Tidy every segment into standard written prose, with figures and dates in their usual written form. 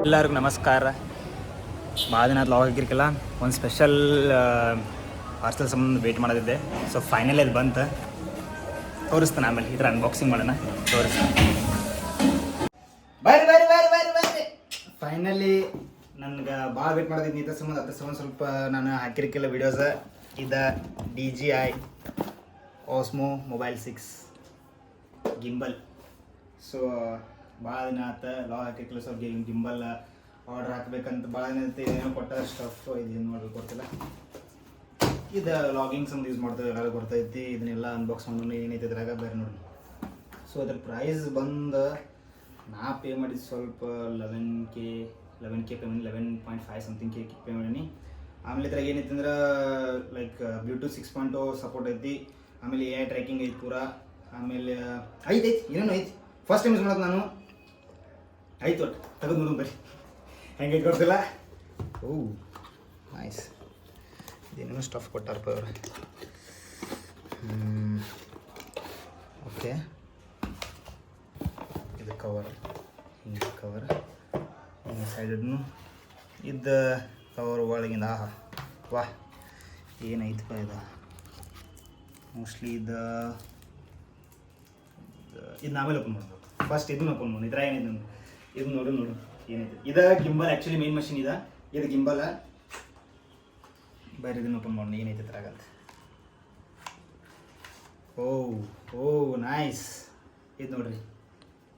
ಎಲ್ಲರಿಗೂ ನಮಸ್ಕಾರ. ಭಾಳ ದಿನ ಲಾಗ್ ಆಗಿರ್ಕಿಲ್ಲ. ಒಂದು ಸ್ಪೆಷಲ್ ಪಾರ್ಸಲ್ ಸಂಬಂಧ ವೇಟ್ ಮಾಡೋದಿದ್ದೆ. ಸೊ ಫೈನಲಿ ಅದು ಬಂತು. ತೋರಿಸ್ತಾನೆ ಆಮೇಲೆ ಈ ಥರ ಅನ್ಬಾಕ್ಸಿಂಗ್ ಮಾಡೋಣ. ತೋರಿಸ್ತಾನೆ. ಬರ್ರಿ ಫೈನಲಿ ನನಗೆ ಭಾಳ ವೇಟ್ ಮಾಡೋದಿದ್ದು ಇದ್ರ ಸಂಬಂಧ. ಅದ್ರ ಸಂಬಂಧ ಸ್ವಲ್ಪ ನಾನು ಹಾಕಿರ್ಕಿಲ್ಲ ವೀಡಿಯೋಸ. ಇದು DJI Osmo Mobile 6 gimbal. So ಭಾಳ ದಿನ ಆತ ಲಾಗ್ ಹಾಕಿರ್ಕಿಲ್ಲ. ಸೊ ಗಿಂಬಲ್ ಆರ್ಡರ್ ಹಾಕ್ಬೇಕಂತ ಭಾಳ ದಿನ ಐತೆ. ಏನೋ ಕೊಟ್ಟ ಸ್ಟಫ್ ಇದೇನು ನೋಡ್ಬೇಕು ಗೊತ್ತಿಲ್ಲ. ಇದು ಲಾಗಿಂಗ್ ಸಂಬಂಧ ಯೂಸ್ ಮಾಡ್ತೇವೆ, ಎಲ್ಲರೂ ಗೊತ್ತೈತಿ. ಇದನ್ನೆಲ್ಲ ಅನ್ಬಾಕ್ಸ್ ಮಾಡೋಣ ಏನೈತೆ ಇದ್ರಾಗ ಬೇರೆ ನೋಡಿ. ಸೊ ಅದ್ರ ಪ್ರೈಸ್ ಬಂದು ನಾ ಪೇ ಮಾಡಿದ್ದು ಸ್ವಲ್ಪ 11K ಪೇ ಮಾಡಿ 11.5 ಸಮಥಿಂಗ್ ಕೆ ಪೇ ಮಾಡೀನಿ. ಆಮೇಲೆ ಇದ್ರಾಗ ಏನೈತೆ ಅಂದ್ರೆ ಲೈಕ್ ಬ್ಲೂಟೂತ್ 6.0 ಸಪೋರ್ಟ್ ಐತಿ. ಆಮೇಲೆ AI ಟ್ರ್ಯಾಕಿಂಗ್ ಐತಿ ಪೂರಾ. ಆಮೇಲೆ ಐತಿ ಏನೇನು ಐತಿ. ಫಸ್ಟ್ ಟೈಮ್ ಯೂಸ್ ಮಾಡೋದು ನಾನು. ಆಯ್ತು ಒಟ್ಟು ತೆಗೆದು ನೋಡು ಬರೀ ಹೆಂಗೆ ಕೊಡ್ತಿಲ್ಲ. ಓ ನೈಸ್. ಇದೇನೇನೋ ಸ್ಟಫ್ ಕೊಟ್ಟಾರಪ್ಪ ಅವರು. ಓಕೆ, ಇದು ಕವರ್, ಹಿಂಗೆ ಕವರ್ ಹಿಂಗೆ ಸೈಡನ್ನು ಇದು ಕವರ್ ಒಳಗಿಂದ. ಆಹಾ ವಾಹ್ ಏನೈತಪ್ಪ ಇದು. ಮೋಸ್ಟ್ಲಿ ಇದು ಆಮೇಲೆ ಓಪನ್ ಮಾಡ್ಬೇಕು. ಫಸ್ಟ್ ಇದನ್ನ ಓಪನ್ ಮಾಡಿ. ಇದ್ರ ಏನಿದೆ ಇದು ನೋಡು ಏನೈತೆ. ಇದು ಗಿಂಬಲ್ ಆ್ಯಕ್ಚುಲಿ ಮೇನ್ ಮಷಿನ್ ಇದು ಗಿಂಬಲ. ಬೇರೆ ಇದನ್ನ ಓಪನ್ ಮಾಡೋಣ ಏನೈತೆ ಇದ್ರಾಗಂತ. ಓ ನೈಸ್. ಇದು ನೋಡ್ರಿ,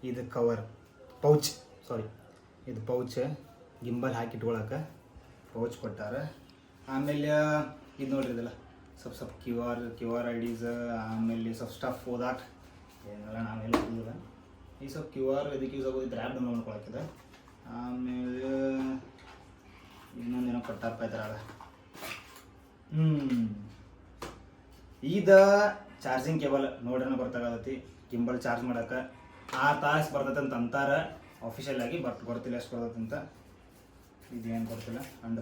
ಇದು ಕವರ್ ಪೌಚ್, ಇದು ಪೌಚ್ ಗಿಂಬಲ್ ಹಾಕಿ ಇಟ್ಕೊಳಕ್ಕೆ ಪೌಚ್ ಕೊಟ್ಟಾರ. ಆಮೇಲೆ ಇದು ನೋಡ್ರಿ, ಇದೆಲ್ಲ ಸ್ವಲ್ಪ ಕ್ಯೂ ಆರ್ IDs. ಆಮೇಲೆ ಸ್ವಲ್ಪ ಸ್ಟಫ್ ಓದಾಕ ಏನೆಲ್ಲ ನಾವೆಲ್ಲ ಓದಿಲ್ಲ. ಈ ಸ್ವಲ್ಪ QR ಇದಕ್ಕೆ ಯೂಸ್ ಆಗೋದು. ಆ್ಯಪ್ ಡೌನ್ಲೋಡ್ ಮಾಡ್ಕೊಳಕ್ಕಿದೆ. ಆಮೇಲೆ ಇನ್ನೊಂದೇನೋ ಕೊಟ್ಟಾರಪ್ಪ ಇದ್ರಾಗ. ಇದು ಚಾರ್ಜಿಂಗ್ ಕೇಬಲ್ ನೋಡ್ರೇನೋ ಗೊತ್ತಾಗತ್ತೈತಿ. ಗಿಂಬಲ್ ಚಾರ್ಜ್ ಮಾಡೋಕೆ 6 ತಾಸು ಬರ್ತೈತೆ ಅಂತ ಅಂತಾರೆ ಆಫಿಷಿಯಲ್ ಆಗಿ. ಬಟ್ ಗೊತ್ತಿಲ್ಲ ಎಷ್ಟು ಬರ್ತೈತೆ ಅಂತ. ಇದೇನು ಗೊತ್ತಿಲ್ಲ.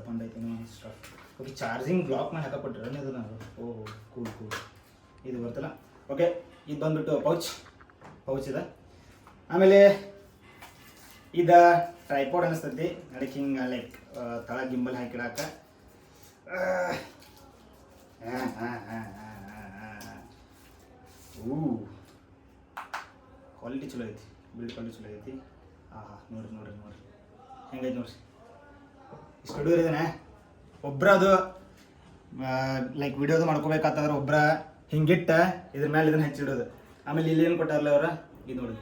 ಪಂಡ ಐತಿ ಸ್ಟಫ್. ಓಕೆ, ಚಾರ್ಜಿಂಗ್ ಬ್ಲಾಕ್ ಮಾಡಿ ಹಾಕಕೊಟ್ರೆ ಇದು ನಾವು. ಓಹ್ ಕೂಲ್. ಇದು ಗೊತ್ತಿಲ್ಲ. ಓಕೆ, ಇದು ಬಂದ್ಬಿಟ್ಟು ಪೌಚ್ ಇದೆ. ಆಮೇಲೆ ಇದು ಟ್ರೈಪಾಡ್ ಅನಿಸ್ತೈತಿ. ಅದಕ್ಕೆ ಹಿಂಗೆ ಲೈಕ್ ತಳ ಗಿಂಬಲ್ ಹಾಕಿಡಾಕ. ಕ್ವಾಲಿಟಿ ಚಲೋ ಐತಿ, ಬಿಲ್ಡ್ ಕ್ವಾಲಿಟಿ ಚಲೋ ಐತಿ. ನೋಡ್ರಿ ಹೆಂಗೈತಿ ನೋಡ್ರಿ. ಇಷ್ಟು ಹುಡುಗರು ಇದ್ದಾನೆ. ಒಬ್ಬರ ಅದು ಲೈಕ್ ವಿಡಿಯೋದು ಮಾಡ್ಕೋಬೇಕಾತಂದ್ರೆ ಒಬ್ಬರ ಹಿಂಗಿಟ್ಟ ಇದ್ರ ಮೇಲೆ ಇದನ್ನು ಹಚ್ಚಿಡೋದು. ಆಮೇಲೆ ಇಲ್ಲೇನು ಕೊಟ್ಟಾರಲ್ಲ ಅವ್ರ, ಇದು ನೋಡಿ,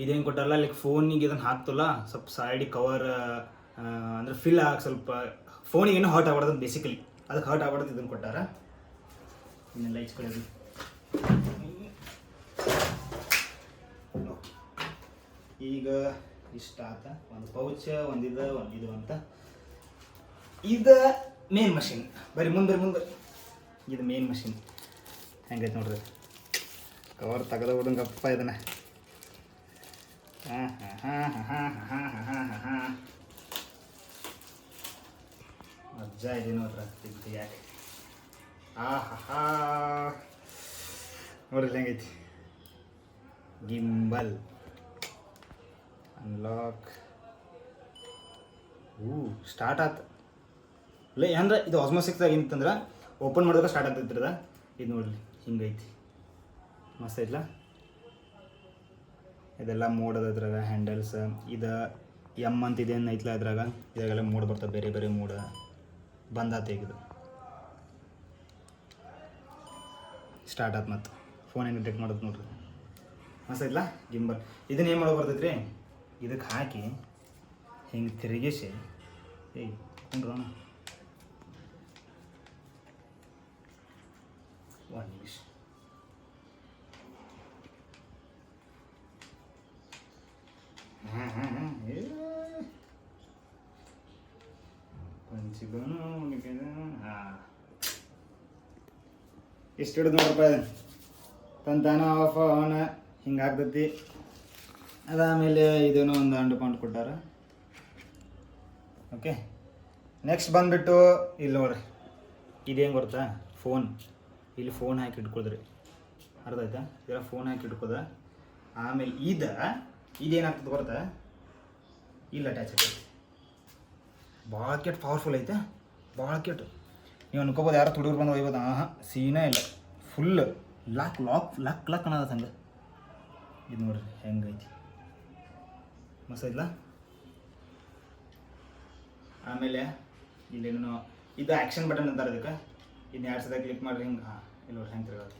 ಇದೇನು ಕೊಟ್ಟಾರಲ್ಲ ಲೈಕ್ ಫೋನಿಗೆ ಇದನ್ನು ಹಾಕ್ತಲ್ಲ ಸ್ವಲ್ಪ ಸೈಡಿಗೆ ಕವರ್ ಅಂದರೆ ಫಿಲ್ ಆಗಿ ಸ್ವಲ್ಪ ಫೋನಿಗೆ ಏನೂ ಹರ್ಟ್ ಆಗ್ಬಾರ್ದು ಬೇಸಿಕಲಿ. ಅದಕ್ಕೆ ಹರ್ಟ್ ಆಗ್ಬಾರ್ದು ಇದನ್ನು ಕೊಟ್ಟಾರ. ಇನ್ನೆಲ್ಲ ಹಚ್ಕೊಳ್ಳೋದು. ಈಗ ಇಷ್ಟ ಆತ. ಒಂದು ಪೌಚ್, ಒಂದಿದು ಅಂತ. ಇದು ಮೇನ್ ಮಷಿನ್. ಬರೀ ಮುಂದೆ ಇದು ಮೇನ್ ಮಷಿನ್ ಹೆಂಗೈತೆ ನೋಡ್ರಿ. ಕವರ್ ತೆಗೆದ ಬಿಡಂಗಪ್ಪ ಇದನ್ನ. ಮಜ್ಜಾ ಇದೇನೋ ಅದ್ರ ಯಾಕೆ. ನೋಡ್ರಿ ಹೆಂಗೈತಿ. Gimbal unlock. ಸ್ಟಾರ್ಟ್ ಆತ ಇಲ್ಲ ಅಂದ್ರೆ ಇದು Osmo 6 ಆಗಿತ್ತಂದ್ರೆ ಓಪನ್ ಮಾಡಿದ್ರೆ ಸ್ಟಾರ್ಟ್ ಆಗ್ತೈತಿರದ. ಇದು ನೋಡ್ರಿ ಹಿಂಗೈತಿ, ಮಸ್ತ್ ಐತ್ಲ. ಇದೆಲ್ಲ ಮೋಡ್ ಅದ ಇದ್ರಾಗ. ಹ್ಯಾಂಡಲ್ಸ್ ಇದು M ಅಂತ ಇದೇನು ಐತ್ಲ ಇದ್ರಾಗೆಲ್ಲ ಮೋಡ್ ಬರ್ತದೆ. ಬೇರೆ ಮೋಡ್ ಬಂದಾತ. ಈಗ ಇದು ಸ್ಟಾರ್ಟ್ ಆತ. ಮತ್ತು ಫೋನ್ ಹೆಂಗೆ ಡಿಟೆಕ್ಟ್ ಮಾಡೋದು ನೋಡ್ರಿ. ಮಸ್ತ್ ಐತ್ಲ ಗಿಂಬಲ್. ಇದನ್ನ ಏನು ಮಾಡೋ ಬರ್ತೈತ್ರಿ, ಇದಕ್ಕೆ ಹಾಕಿ ಹಿಂಗೆ ತಿರುಗಿಸಿ ಕೊಂಡ್ರೋಣ. ಒಂದು ನಿಮಿಷ. ಇಷ್ಟು ಹಿಡಿದು ನೋಡ್ರಪ್ಪ. ತಂತಾನ ಆಫ್ ಆನ್ ಹಿಂಗೆ ಆಗ್ತೈತಿ. ಅದಾದಮೇಲೆ ಇದೇನೋ ಒಂದು ಅಂಡರ್ಪಾಯಿಂಟ್ ಕೊಟ್ಟಾರ. ಓಕೆ, ನೆಕ್ಸ್ಟ್ ಬಂದುಬಿಟ್ಟು ಇಲ್ಲಿ ನೋಡ್ರಿ, ಇದೇನು ಗೊತ್ತಾ, ಫೋನ್. ಇಲ್ಲಿ ಫೋನ್ ಹಾಕಿ ಇಟ್ಕೊಳ್ರಿ. ಅರ್ಥ ಆಯ್ತಾ? ಇದರ ಫೋನ್ ಹಾಕಿ ಇಟ್ಕೋದ. ಆಮೇಲೆ ಇದೇನಾಗ್ತದೆ ಗೊತ್ತಾ, ಇಲ್ಲಿ ಅಟ್ಯಾಚ್ ಆಗ್ತೈತಿ. ಭಾಳ ಕೆಟ್ಟು ಪವರ್ಫುಲ್ ಐತೆ, ಭಾಳ ಕೆಟ್ಟು. ನೀವು ಅನ್ಕೋಬೋದು ಯಾರು ತುಡುಗರು ಬಂದು ಒಯ್ಬೋದು. ಸೀನೇ ಇಲ್ಲ, ಫುಲ್ ಲಕ್ ಅನ್ನೋದು ಹಂಗೆ. ಇದು ನೋಡ್ರಿ ಹೆಂಗೈತಿ, ಮಸ್ತ್ ಐತಲ್ಲ. ಆಮೇಲೆ ಇಲ್ಲೇನೋ ಇದು ಆ್ಯಕ್ಷನ್ ಬಟನ್ ಅಂತಾರೆ ಅದಕ್ಕೆ. ಇದನ್ನ 2 ಸಲ ಕ್ಲಿಕ್ ಮಾಡಿರಿ ಹಿಂಗೆ. ಇಲ್ಲಿ ನೋಡ್ರಿ ಹೆಂಗೆ ತಿರ್ಗೋದು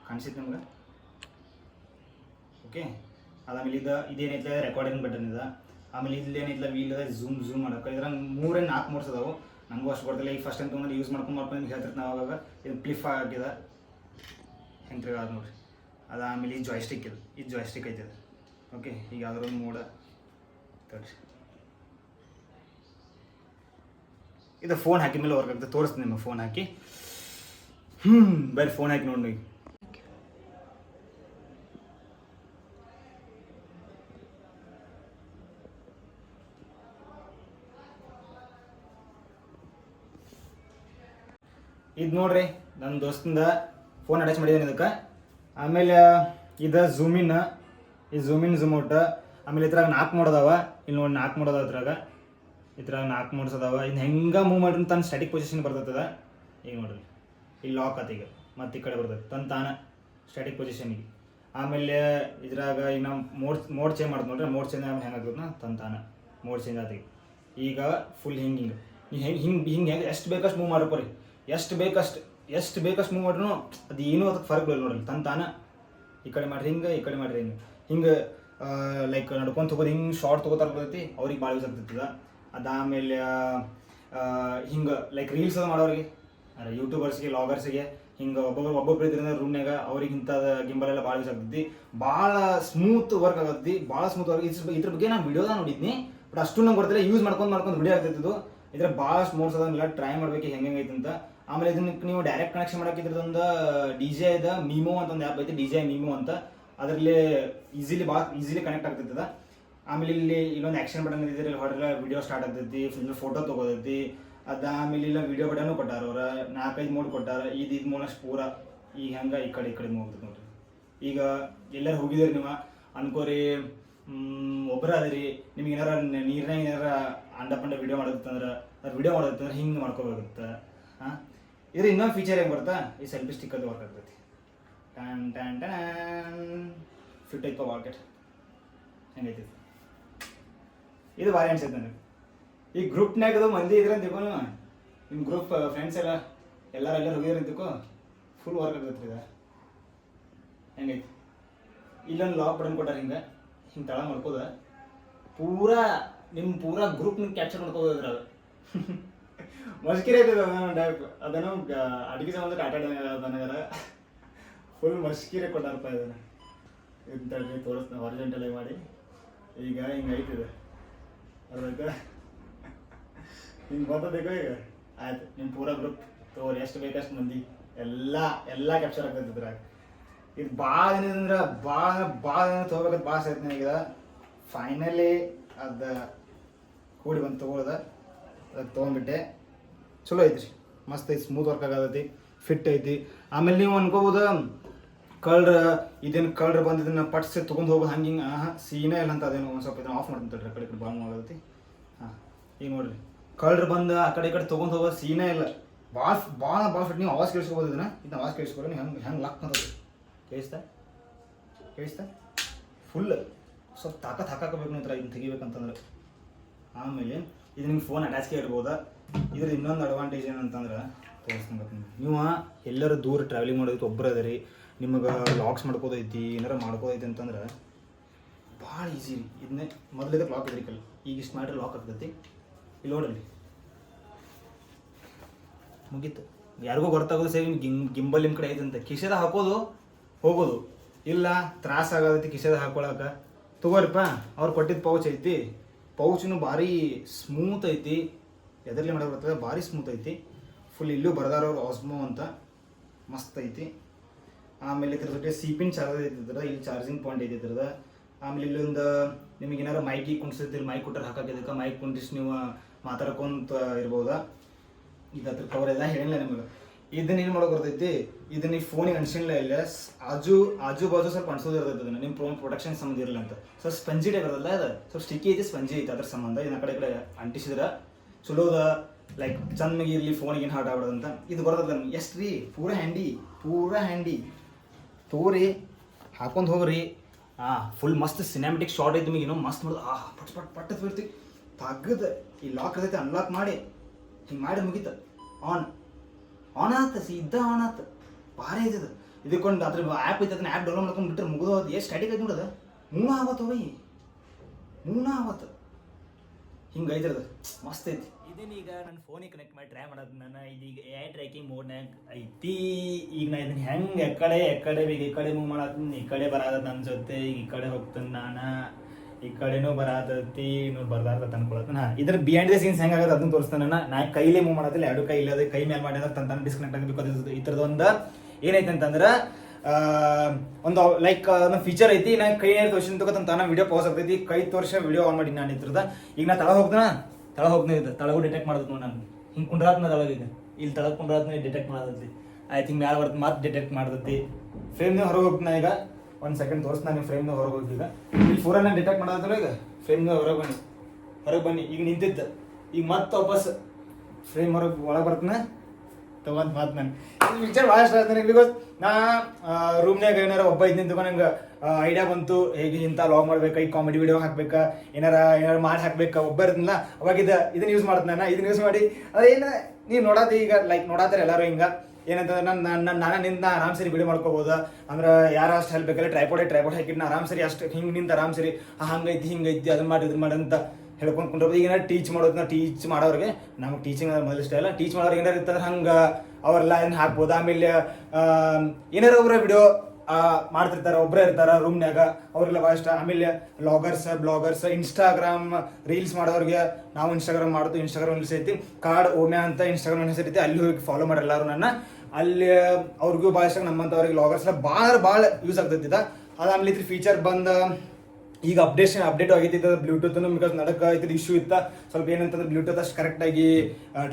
ಕಾಣಿಸಿತ್ತು ನಿಮ್ಗೆ. ಓಕೆ, ಅದಾದ್ಮೇಲೆ ಇದೇನೈತೆ ರೆಕಾರ್ಡಿಂಗ್ ಬಟನ್ ಇದೆ. ಆಮೇಲೆ ಇಲ್ಲೇನೈತಿಲ್ಲ ವೀಲ್ ಇದೆ, ಝೂಮ್ ಮಾಡೋಕೆ. ಇದ್ರಾಗ 3-4 ಮೋಡ್ಸ್ ಅದಾವೆ. ನನಗೂ ಅಷ್ಟು ಬರ್ತಿಲ್ಲ. ಈಗ ಫಸ್ಟ್ ಟೈಮ್ ತೊಗೊಂಡು ಯೂಸ್ ಮಾಡ್ಕೊಂಡು ಹೇಳ್ತಿರ್ತೀನಿ ನಾವು. ಆವಾಗ ಇದು ಫ್ಲಿಪ್ ಆಗಿದೆ, ಹೆಂಗೆ ತಿರ್ಗೋದು ನೋಡ್ರಿ. ಅದಾದಮೇಲೆ ಈ ಜಾಯ್ಸ್ಟಿಕ್ ಇದು ಜಾಯ್ಸ್ಟಿಕ್ ಐತೆ. ಓಕೆ, ಈಗ ಯಾವ್ದಾದ್ರು ಒಂದು ಮೋಡ ತಡ್ರಿ. ಇದು ಫೋನ್ ಹಾಕಿದ ಮೇಲೆ ವರ್ಕ್ ಆಗ್ತದೆ. ತೋರಿಸ್ತೀನಿ ನಿಮಗೆ ಫೋನ್ ಹಾಕಿ. ಬರೀ ಫೋನ್ ಹಾಕಿ ನೋಡಿ. ಇದು ನೋಡ್ರಿ, ನನ್ನ ದೋಸ್ತಿಂದ ಫೋನ್ ಅಟ್ಯಾಚ್ ಮಾಡಿದ್ದೇನೆ ಇದಕ್ಕೆ. ಆಮೇಲೆ ಇದು ಝೂಮಿನ್, ಈ ಝೂಮ್ ಔಟ್. ಆಮೇಲೆ ಇದ್ರಾಗ 4 ಮೋಡ್ ಅದಾವ. ಇಲ್ಲಿ ನೋಡಿ 4 ಮೋಡ್ ಅದಾವ. ಇದ್ರಾಗ 4 ಮೋಡ್ಸ್ ಅದಾವ. ಇನ್ನು ಹೆಂಗೆ ಮೂವ್ ಮಾಡ್ರಿ ತನ್ನ ಸ್ಟ್ಯಾಟಿಕ್ ಪೊಸಿಷನ್ ಬರ್ತದ. ಈಗ ನೋಡ್ರಿ, ಇಲ್ಲಿ ಲಾಕ್ ಆತ. ಈಗ ಮತ್ತೆ ಈ ಕಡೆ ಬರ್ತದೆ ತಾನ ಸ್ಟ್ಯಾಟಿಕ್ ಪೊಸಿಷನ್ಗೆ. ಆಮೇಲೆ ಇದ್ರಾಗ ಈಗ ನಾವು ಮೋಡ್ ಚೇಂಜ್ ಮಾಡ್ದು ನೋಡ್ರಿ. ಮೋಡ್ ಚೇಂಜ್ ಆಮೇಲೆ ಹೆಂಗೆ ಆಗ್ತದೆ ತಾನ ಮೋಡ್ ಚೇಂಜ್ ಆತ. ಈಗ ಫುಲ್ ಹಿಂಗೆ ನೀವು ಹಿಂಗೆ ಎಷ್ಟು ಬೇಕಷ್ಟು ಮೂವ್ ಮಾಡ್ಕೊರಿ. ಎಷ್ಟು ಬೇಕಷ್ಟು ಮೂವ್ ಮಾಡ್ರೂ ಅದು ಏನೂ ಅದಕ್ಕೆ ಫರ್ಕ್ ಬೀಳಲ್ಲ ನೋಡ್ರಿ. ತಾನ ಈ ಕಡೆ ಮಾಡಿರಿ ಹಿಂಗೆ, ಈ ಕಡೆ ಮಾಡಿರಿ ಹಿಂಗೆ ಲೈಕ್ ನಡ್ಕೊಂಡು ತೊಗೋದು. ಹಿಂಗೆ ಶಾರ್ಟ್ ತೊಗೋತಾರೆ ಬರ್ತೈತಿ, ಅವ್ರಿಗೆ ಭಾಳ ಯೂಸ್ ಆಗ್ತೈತದ. ಅದಾದಮೇಲೆ ಹಿಂಗೆ ಲೈಕ್ ರೀಲ್ಸ್ ಅದು ಮಾಡೋರಿಗೆ, ಯೂಟ್ಯೂಬರ್ಸ್ಗೆ, ಲಾಗರ್ಸ್ಗೆ ಹಿಂಗೆ ಒಬ್ಬೊಬ್ರು ಇದ್ರಿಂದ ರೂಮ್ನಾಗ ಅವ್ರಿಗೆ ಇಂಥದ್ದು ಗಿಂಬಲೆಲ್ಲ ಭಾಳ ಯೂಸ್ ಆಗ್ತೈತಿ. ಭಾಳ ಸ್ಮೂತ್ ವರ್ಕ್ ಆಗತ್ತಿ, ಭಾಳ ಸ್ಮೂತ್ ವರ್ಕ್. ಇದ್ರ ಬಗ್ಗೆ ನಾನು ವಿಡಿಯೋದಾಗ ನೋಡಿದ್ನಿ, ಬಟ್ ಅಷ್ಟು ನಂಗೆ ಗೊತ್ತಿಲ್ಲ. ಯೂಸ್ ಮಾಡ್ಕೊಂಡು ವಿಡಿಯೋ ಆಗ್ತೈತಿದ್ದು. ಇದ್ರ ಭಾಳಷ್ಟು ಮೋಡ್ಸ್ ಅದನ್ನೆಲ್ಲ ಟ್ರೈ ಮಾಡ್ಬೇಕು ಹೆಂಗೆ ಐತೆ ಅಂತ. ಆಮೇಲೆ ಇದನ್ನ ನೀವು ಡೈರೆಕ್ಟ್ ಕನೆಕ್ಷನ್ ಮಾಡೋಕೆ ಇದ್ರದೊಂದು DJI ಮೀಮೋ ಅಂತ ಒಂದು ಆ್ಯಪ್ ಐತಿ, DJI ಮೀಮೋ ಅಂತ. ಅದರಲ್ಲಿ ಈಸಿಲಿ ಕನೆಕ್ಟ್ ಆಗ್ತೈತದ. ಆಮೇಲೆ ಇಲ್ಲೊಂದು ಆ್ಯಕ್ಷನ್ ಬಟನ್ ಇದ್ದಿದ್ರೆ ಇಲ್ಲಿ ಹೊಡೆದ್ರೆ ವಿಡಿಯೋ ಸ್ಟಾರ್ಟ್ ಆಗ್ತೈತಿ, ಫೋಟೋ ತೊಗೋತೈತಿ. ಅದಾದಮೇಲೆ ಇಲ್ಲ ವಿಡಿಯೋ ಬಟನ್ನು ಕೊಟ್ಟಾರ ಅವ್ರು, 4-5 ಮೋಡ್ ಕೊಟ್ಟಾರ. ಇದು ಮೋಡ್ ಪೂರ ಈಗ ಹೆಂಗೆ ಈ ಕಡೆ ಮೂವ್ ಆಗ್ತದೆ ನೋಡ್ರಿ. ಈಗ ಎಲ್ಲರೂ ಹೋಗಿದ್ದೀರಿ ನೀವು ಅನ್ಕೋರಿ, ಒಬ್ಬರ ಅದರಿ, ನಿಮ್ಗೆ ಏನಾರ ನೀರಿನಾಗ ಏನಾರ ಅಂಡ ವಿಡಿಯೋ ಮಾಡೋದಂದ್ರೆ ಹಿಂಗೆ ಮಾಡ್ಕೋಬೇಕಾಗುತ್ತೆ. ಇದ್ರ ಇನ್ನೊಂದು ಫೀಚರ್ ಹೆಂಗೆ ಬರ್ತಾ, ಈ ಸೆಲ್ಫಿ ಸ್ಟಿಕ್ ಅದು ವರ್ಕ್ ಆಗ್ತೈತಿ. ಫಿಟ್ ಐತೋ ವಾಕೆಟ್ ಹೆಂಗೈತಿ. ಇದು ಭಾರಿ ಅನ್ಸೈತೆ ನನಗೆ. ಈ ಗ್ರೂಪ್ನಾಗ ಅದು ಮಂದಿ ಇದ್ರೆ ಅಂತ ತಿಳ್ಕೊ, ನಿಮ್ಮ ಗ್ರೂಪ್ ಫ್ರೆಂಡ್ಸ್ ಎಲ್ಲರೂ ಹೋಗಿದ್ರೆ ಅಂತಿಕೋ, ಫುಲ್ ವರ್ಕ್ ಆಗ್ತೈತಿ. ಇದು ಹೆಂಗೈತಿ. ಇಲ್ಲೊಂದು ಲಾಕ್ ಬಟನ್ ಕೊಟ್ಟಾರ, ಹಿಂಗೆ ತಳ ಮಾಡ್ಕೋದ ಪೂರಾ ಗ್ರೂಪ್ನ ಕ್ಯಾಪ್ಚರ್ ಮಾಡ್ಕೋದ್ರ. ಅದು ಮಸ್ಕಿರಿ ಆಗ್ತದೆ ಟೈಪ್. ಅದನ್ನು ಅಡುಗೆ ಸಂಬಂಧ ಆಟಾಡೋದನ್ನಾರ ಫುಲ್ ಮಸ್ಕಿರಿ ಕೊಟ್ಟಾರಪ್ಪ. ಇದನ್ನು ಇಂಥಲ್ಲಿ ತೋರಿಸ್ತಾನೆ ಅರ್ಜೆಂಟಲ್ಲಿ ಮಾಡಿ. ಈಗ ಹಿಂಗೆ ಐತಿದೆ ಅದಕ್ಕೆ ಹಿಂಗೆ ಬರ್ತದೇಕೋ. ಈಗ ಆಯ್ತು, ನಿಮ್ಮ ಪೂರಾ ಗ್ರೂಪ್ ತೋರಿ, ಎಷ್ಟು ಬೇಕಷ್ಟು ಮಂದಿ ಎಲ್ಲ ಕ್ಯಾಪ್ಚರ್ ಆಗ್ತೈತೆ ಇದ್ರಾಗ. ಇದು ಭಾಳ ದಿನದಿಂದ ಭಾಳ ದಿನ ತೊಗೋಬೇಕಂತ ಭಾಳ ಸೈತ್ ನನಗಿದೆ. ಫೈನಲಿ ಅದು ಕೂಡಿ ಬಂದು ತೊಗೊಳ್ದೆ, ಅದಕ್ಕೆ ತೊಗೊಂಡ್ಬಿಟ್ಟೆ. ಚಲೋ ಐತಿ, ಮಸ್ತ್ ಐತಿ, ಸ್ಮೂತ್ ವರ್ಕ್ ಆಗತೈತಿ, ಫಿಟ್ ಐತಿ. ಆಮೇಲೆ ನೀವು ಅನ್ಕೋಬೋದು ಕಳ್ರ ಬಂದಿದ್ದನ್ನ ಪಟ್ಸಿ ತೊಗೊಂಡು ಹೋಗೋದು ಹಂಗೆ ಸೀನೇ ಇಲ್ಲ ಅಂತ. ಅದೇನು ಒಂದು ಸ್ವಲ್ಪ ಇದನ್ನು ಆಫ್ ಮಾಡ್ತೀನಿ ಆ ಕಡೆ ಭಾಳ ಆಗತೈತಿ. ಈಗ ನೋಡ್ರಿ, ಕಳ್ರ ಬಂದು ಆ ಕಡೆ ಈ ಕಡೆ ತೊಗೊಂಡು ಹೋಗೋದು ಸೀನೇ ಇಲ್ಲ. ಭಾಳ ಫಿಟ್. ನೀವು ಆವಾಜ್ ಕೇಳಿಸ್ಕೋಬೋದು. ಇದನ್ನ ಆವಾಜ್ ಕೇಳಿಸ್ಕೊಳ್ಳಿ, ನೀವು ಹೆಂಗೆ ಲಕ್ ಅಂತ ಕೇಳಿಸ್ತಾ ಫುಲ್ ಸ್ವಲ್ಪ ಹಾಕಬೇಕು ನಂತರ ಇದನ್ನ ತೆಗಿಬೇಕಂತಂದ್ರೆ. ಆಮೇಲೆ ಇದು ನಿಮ್ಗೆ ಫೋನ್ ಅಟ್ಯಾಚ್ಗೆ ಇರ್ಬೋದಾ. ಇದ್ರ ಇನ್ನೊಂದು ಅಡ್ವಾಂಟೇಜ್ ಏನಂತಂದ್ರೆ ತೋರಿಸ್ಕೊಬೇಕು. ನೀವು ಎಲ್ಲರೂ ದೂರ ಟ್ರಾವೆಲಿಂಗ್ ಮಾಡೋದಕ್ಕೆ ಒಬ್ಬರು ಅದರಿ, ನಿಮಗೆ ಲಾಕ್ಸ್ ಮಾಡ್ಕೋದೈತಿ, ಏನಾರ ಮಾಡ್ಕೋದೈತಿ ಅಂತಂದ್ರೆ ಭಾಳ ಈಸಿ ರೀ. ಇದನ್ನೇ ಮೊದಲಿಗೆ ಲಾಕ್ ಇದ್ರಿಕಲ್ಲ, ಈಗ ಇಷ್ಟು ಮಾಡಿದ್ರೆ ಲಾಕ್ ಆಗ್ತೈತಿ. ಇಲ್ಲಿ ನೋಡ್ರಿ, ಮುಗೀತು. ಯಾರಿಗೂ ಗೊತ್ತಾಗೋದು ಸೇರಿ ಗಿಂಬಲ್ ನಿಮ್ಮ ಕಡೆ ಐತೆ ಅಂತ. ಕಿಸೆದ ಹಾಕೋದು ಹೋಗೋದು, ಇಲ್ಲ ತ್ರಾಸ ಆಗೋದೈತಿ ಕಿಸೆದ ಹಾಕೊಳಕ್ಕೆ. ತಗೋರಿಪ್ಪ, ಅವ್ರು ಕೊಟ್ಟಿದ್ದು ಪೌಚ್ ಐತಿ. ಪೌಚ್ನು ಭಾರಿ ಸ್ಮೂತ್ ಐತಿ, ಎದರ್ಲಿ ಮಾಡೋಕೆ ಬರ್ತದೆ, ಭಾರಿ ಸ್ಮೂತ್ ಐತಿ. ಫುಲ್ ಇಲ್ಲೂ ಬರ್ದಾರವ್ರು ಆಸ್ಮೋ ಅಂತ, ಮಸ್ತ್ ಐತಿ. ಆಮೇಲೆ ಇದ್ರ ಜೊತೆ ಸಿಪಿನ್ ಚಾರ್ಜರ್ ಐತಿದ್ರೆ, ಇಲ್ಲಿ ಚಾರ್ಜಿಂಗ್ ಪಾಯಿಂಟ್ ಐತಿದ್ರದ. ಆಮೇಲೆ ಇಲ್ಲೊಂದು ನಿಮಗೆ ಏನಾರು ಮೈಕಿಗೆ ಕುಣಿಸಿರ್ತೀರಿ, ಮೈಕ್ ಕೊಟ್ಟರೆ ಹಾಕೋದಕ್ಕೆ ಮೈಕ್ ಕುಂಡಿಸಿ ನೀವು ಮಾತಾಡ್ಕೊಂತ ಇರ್ಬೋದಾ. ಇದು ಅದ್ರ ಕವರ್ ಎಲ್ಲ ಹೇಳಿಲ್ಲ ನಿಮಗೆ. ಇದನ್ನ ಏನು ಮಾಡೋಕೆ ಬರ್ತೈತಿ, ಇದನ್ನ ಈ ಫೋನಿಗೆ ಅನ್ಸಿಲ್ಲ ಇಲ್ಲ ಆಜು ಬಾಜು ಸ್ವಲ್ಪ ಅನ್ಸೋದು ಇರ್ತೈತೆ ಅದನ್ನ ನಿಮ್ಮ ಫೋನ್ ಪ್ರೊಟೆಕ್ಷನ್ ಸಂಬಂಧ ಇರಲ್ಲ ಅಂತ. ಸ್ವಲ್ಪ ಸ್ಪಂಜಿ ಟೈಪ್ ಇರೋಲ್ಲ ಅದು, ಸ್ವಲ್ಪ ಸ್ಟಿಕ್ಕಿ ಐತಿ ಸ್ಪಂಜಿ ಐತಿ ಅದ್ರ ಸಂಬಂಧ. ಇದನ್ನ ಕಡೆ ಅಂಟಿಸಿದ್ರೆ ಚಲೋದ ಲೈಕ್ ಚಂದಗೆ ಇರಲಿ, ಫೋನಿಗೆ ಏನು ಹಾಟ್ ಆಗ್ಬಿಡೋದಂತ. ಇದು ಬರೋದಲ್ಲ ಎಷ್ಟು ರೀ, ಪೂರಾ ಹ್ಯಾಂಡಿ ತೋರಿ ಹಾಕೊಂಡು ಹೋಗ್ರಿ. ಫುಲ್ ಮಸ್ತ್ ಸಿನೆಮೆಟಿಕ್ ಶಾರ್ಟ್ ಐತಿ ನಿಮಗೆ, ಏನೋ ಮಸ್ತ್ ಮಾಡೋದು. ಪಟ್ ಪಟ್ ಪಟ್ ಬಿಡ್ತಿ ತಗದ ಈ ಲಾಕ್ ಇರ್ತೈತೆ, ಅನ್ಲಾಕ್ ಮಾಡಿ ಹಿಂಗೆ ಮಾಡಿ ಮುಗೀತ. ಆನ್ ಆತ ಸೀದಾ ಆನ್ ಆತ, ಭಾರಿ ಐತದ. ಇದಕ್ಕೊಂದು ಅದ್ರ ಆ್ಯಪ್ ಐತೆ, ಅದನ್ನ ಆ್ಯಪ್ ಡೌನ್ಲೋಡ್ ಮಾಡ್ಕೊಂಡು ಬಿಟ್ಟರೆ ಮುಗಿದೋದು. ಎಷ್ಟು ಸ್ಟ್ಯಾಟಿಕ್ ಐತೆ ನೋಡೋದು, ಮೂನ ಆವತ್ತು ಹಿಂಗೆ ಐತಿರೋದು, ಮಸ್ತ್ ಐತಿ. ಇದನ್ನೀಗ ನನ್ನ ಫೋನಿಗೆ ಕನೆಕ್ಟ್ ಮಾಡಿ ಟ್ರೈ ಮಾಡೋದು. ನಾನು ಇದೀಗ AI ಟ್ರ್ಯಾಕಿಂಗ್ ಮೋಡ್ನಾಗ ಐತಿ. ಈಗ ನಾ ಇದನ್ನ ಹೆಂಗೆ ಎಕ್ಕಡೆ ಈಗ ಈ ಕಡೆ ಮೂವ್ ಮಾಡತ್ತೀನಿ, ಈ ಕಡೆ ಬರಾದ ನನ್ನ ಜೊತೆ, ಈಗ ಈ ಕಡೆ ಹೋಗ್ತೀನಿ ನಾನು, ಈ ಕಡೆನೂ ಬರಾತತಿ, ಇನ್ನೂ ಬರ್ದಾರ್ದ ಅನ್ಕೊಳತ್ತ. ಇದ್ರ ಬಿಹೈಂಡ್ ದ ಸೀನ್ಸ್ ಹೆಂಗಾಗತ್ತೆ ಅದನ್ನ ತೋರಿಸ್ತಾನೆ. ನಾ ಕೈಲೇ ಮೂವ್ ಮಾಡತ್ತಿಲ್ಲ, ಎರಡು ಕೈ ಇಲ್ಲ, ಕೈ ಮೇಲೆ ಮಾಡಿದ್ರೆ ತನ್ನ ಡಿಸ್ಕನೆಕ್ಟ್ ಆಗಬೇಕು. ಈ ಥರದೊಂದು ಏನೈತೆ ಅಂತಂದ್ರೆ ಒಂದು ಲೈಕ್ ಒಂದು ಫೀಚರ್ ಐತಿ. ನಾನು ಕೈ ತೋರಿಸಿನ ತಾನ ವಿಡಿಯೋ ಪಾಸ್ ಆಗ್ತೈತಿ. ಕೈ ತೋರಿಸ ವಿಡಿಯೋ ಆನ್ ಮಾಡಿ ನಾನು ಇದ್ರದ. ಈಗ ನಾ ತಳ ಹೋಗ್ತೀನಿ ಇದು ತಳಗು ಡಿಟೆಕ್ಟ್ ಮಾಡೋದು ನೋಡಿ. ನಾನು ಹಿಂಗೆ ಕುಂಡ್ರಾತ್ನ ತಳಗಿದೆ, ಇಲ್ಲಿ ತಳಗ ಕುಂಡ್ರಾತ್ನ ಡಿಟೆಕ್ಟ್ ಮಾಡತೈತಿ. ಐ ಥಿಂಕ್ ಮ್ಯಾಲೆ ಬರ್ತದೆ ಮತ್ತೆ ಡಿಟೆಕ್ಟ್ ಮಾಡ್ತೈತಿ. ಫ್ರೇಮ್ನ ಹೊರಗೆ ಹೋಗ್ತಾನೆ ಈಗ, ಒಂದು ಸೆಕೆಂಡ್ ತೋರಿಸ್. ನಾನು ಫ್ರೇಮ್ನ ಹೊರಗೆ ಹೋಗಿ ಈಗ ಇಲ್ಲಿ ಫೋರನ್ನ ಡಿಟೆಕ್ಟ್ ಮಾಡೋದ್ರ. ಈಗ ಫ್ರೇಮ್ನ ಹೊರಗೆ ಬನ್ನಿ ಈಗ ನಿಂತಿದ್ದ. ಈಗ ಮತ್ತೆ ವಾಪಸ್ ಫ್ರೇಮ್ ಒಳಗೆ ಬರ್ತಾನೆ ತಗೊಂಡ್ ಮಾತು. ನಾನು ಪಿಕ್ಚರ್ ಭಾಳ ಇಷ್ಟ ಆಯ್ತು ನನಗೆ. ಬಿಕಾಸ್ ನಾ ರೂಮ್ನಾಗ ಏನಾರ ಒಬ್ಬ ಇದ್ದಿದ್ದು ನಂಗೆ ಐಡಿಯಾ ಬಂತು, ಹೇಗೆ ಇಂಥ ಲಾಗ್ ಮಾಡ್ಬೇಕಾ, ಈ ಕಾಮಿಡಿ ವಿಡಿಯೋ ಹಾಕ್ಬೇಕಾ, ಏನಾರ ಮಾಡಿ ಹಾಕ್ಬೇಕಾ, ಒಬ್ಬ ಇರ್ತಿಲ್ಲ ಅವಾಗ ಇದನ್ನ ಯೂಸ್ ಮಾಡ್ತೀನಿ. ನಾನು ಇದನ್ನ ಯೂಸ್ ಮಾಡಿ ಅದೇನು ನೀವು ನೋಡೋದು ಈಗ ಲೈಕ್ ನೋಡಾತಾರೆ ಎಲ್ಲರೂ ಹಿಂಗೆ ಏನಂತಂದ್ರೆ ನಾನು ನಿಂತ ಆರಾಮ್ ಸರಿ ವಿಡಿಯೋ ಮಾಡ್ಕೋಬೋದು. ಅಂದ್ರೆ ಯಾರು ಅಷ್ಟು ಹೆಲ್ಪ್ ಬೇಕಲ್ಲ ಟ್ರೈಪಾಡ್ ಹಾಕಿಟ್ಟು ಆರಾಮ್ ಸರಿ ಅಷ್ಟು ಹಿಂಗೆ ನಿಂತ ಆರಾಮ್ ಸರಿ ಹಿಂಗೈತಿ ಅದನ್ನ ಮಾಡಿ ಇದನ್ನ ಮಾಡಿ ಅಂತ ಹೇಳ್ಕೊಂಡ್ಕೊಂಡ್ರೆ. ಈಗ ಏನಾರು ಟೀಚ್ ಮಾಡೋರಿಗೆ ನಮ್ಗೆ ಟೀಚಿಂಗ್ ಅಂದ್ರೆ ಮೊದಲು ಇಷ್ಟ ಇಲ್ಲ. ಟೀಚ್ ಮಾಡೋರಿಗೆ ಏನಾರು ಇರ್ತಂದ್ರೆ ಹಂಗೆ ಅವರೆಲ್ಲ ಏನು ಹಾಕ್ಬೋದು. ಆಮೇಲೆ ಏನಾರು ಒಬ್ಬರ ವಿಡಿಯೋ ಮಾಡ್ತಿರ್ತಾರೆ, ಒಬ್ಬರೇ ಇರ್ತಾರೆ ರೂಮ್ನಾಗ, ಅವ್ರೆಲ್ಲ ಭಾಳ ಇಷ್ಟ. ಆಮೇಲೆ ಬ್ಲಾಗರ್ಸ್ ಇನ್ಸ್ಟಾಗ್ರಾಮ್ ರೀಲ್ಸ್ ಮಾಡೋರಿಗೆ, ನಾವು ಇನ್ಸ್ಟಾಗ್ರಾಮ್ ರೀಲ್ಸ್ ಐತಿ. ಕಾರ್ಡ್ ಓಮ್ಯಾ ಅಂತ ಇನ್ಸ್ಟಾಗ್ರಾಮ್ ಹೆಸರು ಅಲ್ಲಿ ಹೋಗಿ ಫಾಲೋ ಮಾಡಿ ಎಲ್ಲರೂ ನನ್ನ. ಅಲ್ಲಿ ಅವ್ರಿಗೂ ಭಾಳ ಇಷ್ಟ, ನಮ್ಮಂಥವ್ರಿಗೆ ಬ್ಲಾಗರ್ಸ್ ಎಲ್ಲ ಭಾಳ ಯೂಸ್ ಆಗ್ತೈತಿದ. ಅದಾದ್ಮೇಲೆ ಇದ್ರ ಫೀಚರ್ ಬಂದ ಈಗ ಅಪ್ಡೇಟ್ ಆಗೈತಿ ಬ್ಲೂಟೂತ್. ಬಿಕಾಸ್ ನಡಕ ಇದ್ರ ಇಶ್ಯೂ ಇತ್ತ ಸ್ವಲ್ಪ, ಏನಂತಂದ್ರೆ ಬ್ಲೂಟೂತ್ ಅಷ್ಟು ಕರೆಕ್ಟಾಗಿ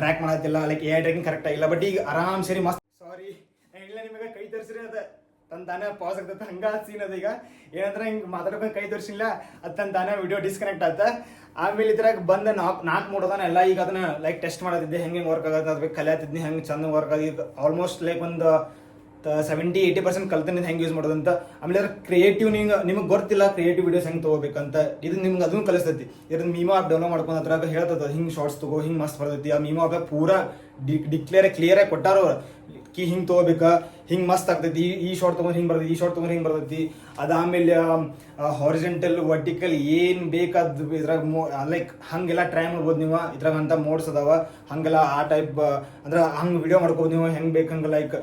ಟ್ರ್ಯಾಕ್ ಮಾಡತ್ತಿಲ್ಲ, ಲೈಕ್ AI ಟ್ರ್ಯಾಕಿಂಗ್ ಕರೆಕ್ಟ್ ಆಗಿಲ್ಲ. ಬಟ್ ಈಗ ಆರಾಮ್ ಸರಿ ಮಸ್ತ್. ಸಾರಿ ಇಲ್ಲ ನಿಮಗೆ ಕೈ ತರಿಸ್ರಿ, ಅದ ತಾನೇ ಪಾಸ್ ಆಗ್ತದೆ. ಹಂಗ ಸೀನ್ ಅದ. ಈಗ ಏನಂದ್ರೆ ಹಿಂಗೆ ಮಾತಾಡ್ಕೊಂಡು ಕೈ ತೋರಿಸಿಲ್ಲ, ಅದು ತಾನೇ ವಿಡಿಯೋ ಡಿಸ್ಕನೆಕ್ಟ್ ಆತ. ಆಮೇಲೆ ಇದ್ರಾಗ ಬಂದ ನಾಲ್ಕು ಮೋಡದಾನ ಎಲ್ಲ. ಈಗ ಅದನ್ನ ಲೈಕ್ ಟೆಸ್ಟ್ ಮಾಡತ್ತಿದ್ದೆ, ಹೆಂಗೆ ವರ್ಕ್ ಆಗತ್ತೆ ಅದ್ರ ಕಲಿಯತ್ತಿದ್ನಿ, ಹೆಂಗೆ ಚಂದ ವರ್ಕ್ ಆಗಿದೆ. ಆಲ್ಮೋಸ್ಟ್ ಲೈಕ್ ಒಂದು 70-80% ಕಲ್ತಿನಿಂದ ಹೆಂಗೆ ಯೂಸ್ ಮಾಡೋದಂತ. ಆಮೇಲೆ ಅದ್ರ ಕ್ರಿಯೇಟಿವ್ ನಿಮಗೆ ಗೊತ್ತಿಲ್ಲ ಕ್ರಿಯೇಟಿವ್ ವಿಡಿಯೋಸ್ ಹೆಂಗೆ ತೊಗೋಬೇಕಂತ, ಇದು ನಿಮ್ಗೆ ಅದನ್ನು ಕಲಿಸ್ತೈತಿ. ಇದ್ರ ಮೀಮೋ ಆ್ಯಪ್ ಡೌನ್ಲೋಡ್ ಮಾಡ್ಕೊಂಡು ಅದ್ರಾಗ ಹೇಳ್ತದ ಹಿಂಗೆ ಶಾರ್ಟ್ಸ್ ತಗೋ, ಹಿಂಗೆ ಮಸ್ತ್ ಬರ್ತೈತಿ. ಆ ಮೀಮೋ ಆ್ಯಪ್ ಪೂರಾ ಕ್ಲಿಯರಾಗಿ ಕೊಟ್ಟಾರೋ ಕಿ ಹಿಂಗೆ ತೊಗೋಬೇಕಾ, ಹಿಂಗೆ ಮಸ್ತ್ ಆಗ್ತೈತಿ. ಈ ಶಾರ್ಟ್ ತೊಗೊಂಡು ಹಿಂಗೆ ಬರ್ತೈತಿ, ಈ ಶಾರ್ಟ್ ತೊಗೊಂಡು ಹಿಂಗೆ ಬರ್ತೈತಿ. ಅದಾದಮೇಲೆ ಹಾರಿಜೆಂಟಲ್ ವರ್ಟಿಕಲ್ ಏನು ಬೇಕಾದ ಇದ್ರಾಗ ಲೈಕ್ ಹಂಗೆಲ್ಲ ಟ್ರೈ ಮಾಡ್ಬೋದು ನೀವು. ಇದ್ರಾಗ ಅಂತ ಮೋಡ್ಸ್ ಅದಾವ, ಹಂಗೆಲ್ಲ ಆ ಟೈಪ್ ಅಂದ್ರೆ ಹಂಗೆ ವಿಡಿಯೋ ಮಾಡ್ಬೋದು ನೀವು ಹೆಂಗೆ ಬೇಕಂಗೆ. ಲೈಕ್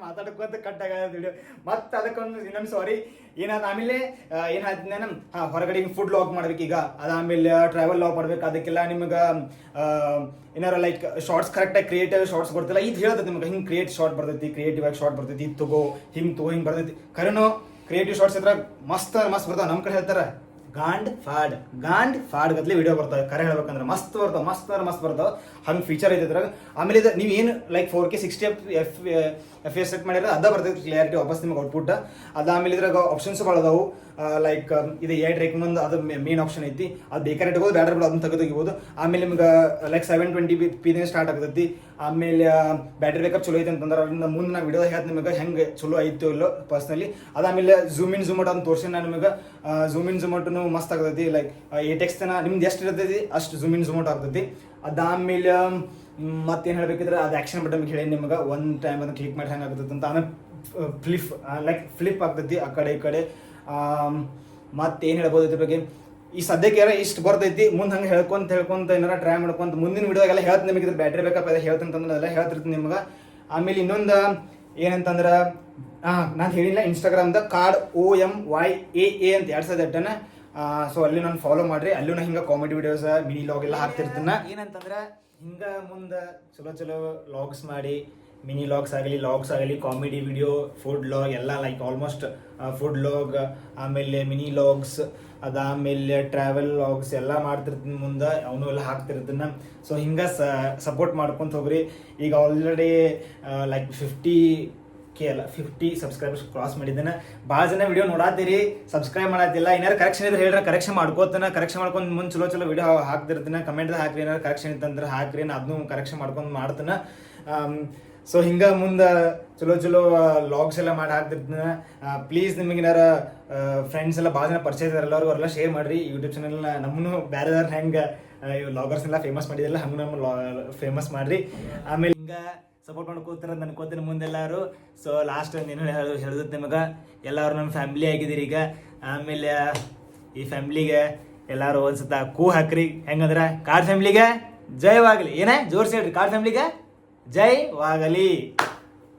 ಮಾತಾಡ್ಕೊಂತ ಕಟ್ ಆಗದ ವಿಡಿಯೋ. ಮತ್ತೆ ಅದಕ್ಕೊಂದು ಇನ್ನೊಂದು ಸಾರಿ ಏನಾದ. ಆಮೇಲೆ ಏನಾಯ್ತು ನಾನು ಹೊರಗಡೆ ಫುಡ್ ಲಾಗ್ ಮಾಡ್ಬೇಕೀಗ. ಅದಾದ್ಮೇಲೆ ಟ್ರಾವೆಲ್ ಲಾಗ್ ಮಾಡ್ಬೇಕು. ಅದಕ್ಕೆಲ್ಲ ನಿಮ್ಗೆ ಏನಾರ ಲೈಕ್ ಶಾರ್ಟ್ಸ್ ಕರೆಕ್ಟಾಗಿ ಕ್ರಿಯೇಟಿವ್ ಶಾರ್ಟ್ಸ್ ಬರ್ತಿಲ್ಲ. ಇದು ಹೇಳ್ತದೆ ನಿಮ್ಗೆ ಹಿಂಗೆ ಕ್ರಿಯೇಟಿವ್ ಆಗಿ ಶಾರ್ಟ್ ಬರ್ತೈತಿ. ಇದು ತಗೋ ಹಿಂಗೆ ಬರ್ತೈತಿ. ಖರೇನೋ ಕ್ರಿಯೇಟಿವ್ ಶಾರ್ಟ್ಸ್ ಇದ್ರಾಗ ಮಸ್ತ್ ಬರ್ತಾವೆ. ನಮ್ಮ ಕಡೆ ಹೇಳ್ತಾರೆ ಗಾಂಡ್ ಫಾಡ್ ಗತ್ಲೆ ವಿಡಿಯೋ ಬರ್ತಾವೆ. ಕರೆ ಹೇಳ್ಬೇಕಂದ್ರೆ ಮಸ್ತ್ ಬರ್ತಾವೆ. ಹಂಗೆ ಫೀಚರ್ ಐತೆ ಇದ್ರಾಗ. ಆಮೇಲೆ ಇದು ನೀವು ಏನು ಲೈಕ್ 4K 60 FPS ಸೆಟ್ ಮಾಡಿದ್ರೆ ಅದ ಬರ್ತೈತೆ ಕ್ಲಿಯಾರಿಟಿ ವಾಪಸ್ ನಿಮಗೆ ಔಟ್ಪುಟ್. ಅದಾದ್ಮೇಲೆ ಇದ್ರಾಗ ಆಪ್ಷನ್ಸ್ ಭಾಳ ಅದಾವು. ಲೈಕ್ ಇದು AI ಟ್ರ್ಯಾಕಿಂಗ್ ಒಂದು ಅದು ಮೇನ್ ಆಪ್ಷನ್ ಐತಿ. ಅದು ಬೇಕಾದ್ರೆ ಇಟ್ಬೋದು, ಬ್ಯಾಟ್ರಿ ಅದನ್ನ ತೆಗೆದು. ಆಮೇಲೆ ನಿಮ್ಗೆ ಲೈಕ್ 720p ಸ್ಟಾರ್ಟ್ ಆಗ್ತೈತಿ. ಆಮೇಲೆ ಬ್ಯಾಟ್ರಿ ಬ್ಯಾಕಪ್ ಚಲೋ ಐತೆ ಅಂತಂದ್ರೆ ಅದರಿಂದ ಮುಂದೆ ನಾ ವಿಡಿಯೋ ಹೇಳ್ತೀನಿ ನಿಮಗೆ ಹೆಂಗೆ ಚಲೋ ಐತೋ ಇಲ್ಲೋ ಪರ್ಸ್ನಲಿ. ಅದಾದ್ಮೇಲೆ ಝೂಮ್ ಇನ್ ಅಂತ ತೋರಿಸಿ ನಾನು ನಿಮಗೆ. ಝೂಮ್ ಇನ್ ಮಸ್ತ್ ಆಗ್ತೈತಿ. ಲೈಕ್ 8x ನಿಮ್ದು ಎಷ್ಟು ಇರ್ತೈತಿ ಅಷ್ಟು ಝೂಮ್ ಇನ್ ಆಗ್ತೈತಿ. ಅದಾದ್ಮೇಲೆ ಮತ್ತೇನು ಹೇಳ್ಬೇಕಿದ್ರೆ ಅದು ಆ್ಯಕ್ಷನ್ ಬಟನ್ ಹೇಳಿ ನಿಮ್ಗೆ ಒಂದು ಟೈಮ್ ಅದನ್ನು ಕ್ಲಿಕ್ ಮಾಡಿ ಹೆಂಗೆ ಆಗ್ತೈತೆ ಅಂತ. ಆಮೇಲೆ ಫ್ಲಿಪ್ ಆಗ್ತೈತಿ ಆ ಕಡೆ ಈ ಕಡೆ. ಮತ್ತೇನು ಹೇಳ್ಬೋದು ಇದ್ರ ಬಗ್ಗೆ. ಈ ಸದ್ಯಕ್ಕೆ ಇಷ್ಟು ಬರ್ತೈತಿ. ಮುಂದೆ ಹಂಗೆ ಹೇಳ್ಕೊಂತ ಏನಾರ ಟ್ರೈ ಮಾಡ್ಕೊಂತ ಮುಂದಿನ ವಿಡಿಯೋಗೆಲ್ಲ ಹೇಳ್ತೀನಿ ನಿಮಗೆ. ಇದ್ರ ಬ್ಯಾಟ್ರಿ ಬೇಕಪ್ಪ ಎಲ್ಲ ಹೇಳ್ತಂತಂದ್ರೆ ಅದೆಲ್ಲ ಹೇಳ್ತಿರ್ತೀನಿ ನಿಮ್ಗೆ. ಆಮೇಲೆ ಇನ್ನೊಂದು ಏನಂತಂದ್ರೆ ನಾನು ಹೇಳಿಲ್ಲ ಇನ್ಸ್ಟಾಗ್ರಾಮ್ದ ಕಾರ್ಡ್ OMYAA ಅಂತ 2008 ಸೊ ಅಲ್ಲಿ ನಾನು ಫಾಲೋ ಮಾಡ್ರಿ. ಅಲ್ಲೂ ನಾ ಹಿಂಗೆ ಕಾಮಿಡಿ ವಿಡಿಯೋಸ್ ಮಿನಿ ಲಾಗ್ ಎಲ್ಲ ಹಾಕ್ತಿರ್ತೀನಿ. ಏನಂತಂದ್ರೆ ಹಿಂಗೆ ಮುಂದೆ ಚಲೋ ಲಾಗ್ಸ್ ಮಾಡಿ ಮಿನಿ ಲಾಗ್ಸ್ ಆಗಲಿ ಕಾಮಿಡಿ ವಿಡಿಯೋ ಫುಡ್ ಲಾಗ್ ಎಲ್ಲ ಲೈಕ್ ಆಲ್ಮೋಸ್ಟ್ ಫುಡ್ ಲಾಗ್, ಆಮೇಲೆ ಮಿನಿ ಲಾಗ್ಸ್, ಅದಾದಮೇಲೆ ಟ್ರಾವೆಲ್ ಲಾಗ್ಸ್ ಎಲ್ಲ ಮಾಡ್ತಿರ್ತೀನಿ ಮುಂದೆ, ಅವನು ಎಲ್ಲ ಹಾಕ್ತಿರ್ತೀನಿ. ಸೊ ಹಿಂಗೆ ಸಪೋರ್ಟ್ ಮಾಡ್ಕೊಂತ ಹೋಗ್ರಿ. ಈಗ ಆಲ್ರೆಡಿ ಲೈಕ್ 50 ಸಬ್ಸ್ಕ್ರೈಬರ್ಸ್ ಕ್ರಾಸ್ ಮಾಡಿದ್ದೇನೆ. ಭಾಳ ಜನ ವಿಡಿಯೋ ನೋಡಾತೀರಿ, ಸಬ್ಸ್ಕ್ರೈಬ್ ಮಾಡತ್ತಿಲ್ಲ. ಏನಾರು ಕರೆಕ್ಷನ್ ಇದ್ರೆ ಹೇಳ್ರೆ ಕರೆಕ್ಷನ್ ಮಾಡ್ಕೋತಾನೆ. ಕರೆಕ್ಷನ್ ಮಾಡ್ಕೊಂಡು ಮುಂದೆ ಚಲೋ ವಿಡಿಯೋ ಹಾಕ್ತಿರ್ತೀನಿ. ಕಮೆಂಟ್ ಹಾಕ್ರಿ, ಏನಾರು ಕರೆಕ್ಷನ್ ಇತ್ತಂದ್ರೆ ಹಾಕ್ರಿ, ನಾನು ಅದನ್ನು ಕರೆಕ್ಷನ್ ಮಾಡ್ಕೊಂಡು ಮಾಡ್ತಾನೆ. ಸೊ ಹಿಂಗೆ ಮುಂದೆ ಚಲೋ ಲಾಗ್ಸ್ ಎಲ್ಲ ಮಾಡಿ ಹಾಕ್ತಿರ್ತೀನಿ. ಪ್ಲೀಸ್ ನಿಮಗೆ ಏನಾರ ಫ್ರೆಂಡ್ಸ್ ಎಲ್ಲ ಭಾಳ ಜನ ಪರಿಚಯ ಇದಾರಲ್ಲ ಅವ್ರಿಗೆಲ್ಲ ಶೇರ್ ಮಾಡಿರಿ. ಯೂಟ್ಯೂಬ್ ಚಾನಲ್ ನಮ್ಮನ್ನು ಬೇರೆದವ್ರು ಹೆಂಗೆ ಲಾಗರ್ಸ್ ಎಲ್ಲ ಫೇಮಸ್ ಮಾಡಿದಿಲ್ಲ ಹಂಗೆ ನಮ್ಮ ಫೇಮಸ್ ಮಾಡಿರಿ. ಆಮೇಲೆ ಹಿಂಗೆ ಸಪೋರ್ಟ್ ಮಾಡ್ಕೋತಾರ ಅನ್ಕೋತೀನಿ ಮುಂದೆಲ್ಲರೂ. ಸೊ ಲಾಸ್ಟ್ ನೀನು ಹೇಳಿದ್ ನಿಮಗೆ ಎಲ್ಲರೂ ನಮ್ಮ ಫ್ಯಾಮಿಲಿ ಆಗಿದ್ದೀರಿ ಈಗ. ಆಮೇಲೆ ಈ ಫ್ಯಾಮ್ಲಿಗೆ ಎಲ್ಲರೂ ಒಂದ್ಸತ ಹಾಕ್ರಿ. ಹೆಂಗಂದ್ರೆ ಕಾರ್ಡ್ ಫ್ಯಾಮ್ಲಿಗೆ ಜಯವಾಗಲಿ. ಏನೇ ಜೋರ್ಸಿ ಹೇಳ್ರಿ, ಕಾರ್ಡ್ ಫ್ಯಾಮ್ಲಿಗೆ ಜಯವಾಗಲಿ.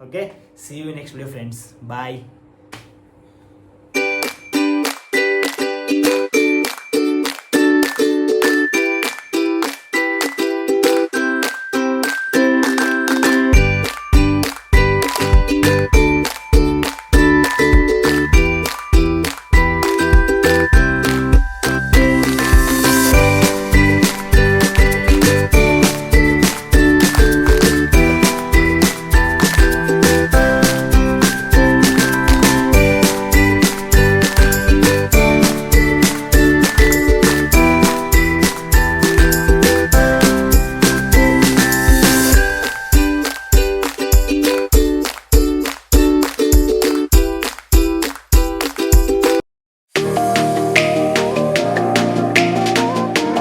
Okay, see you next video friends. Bye.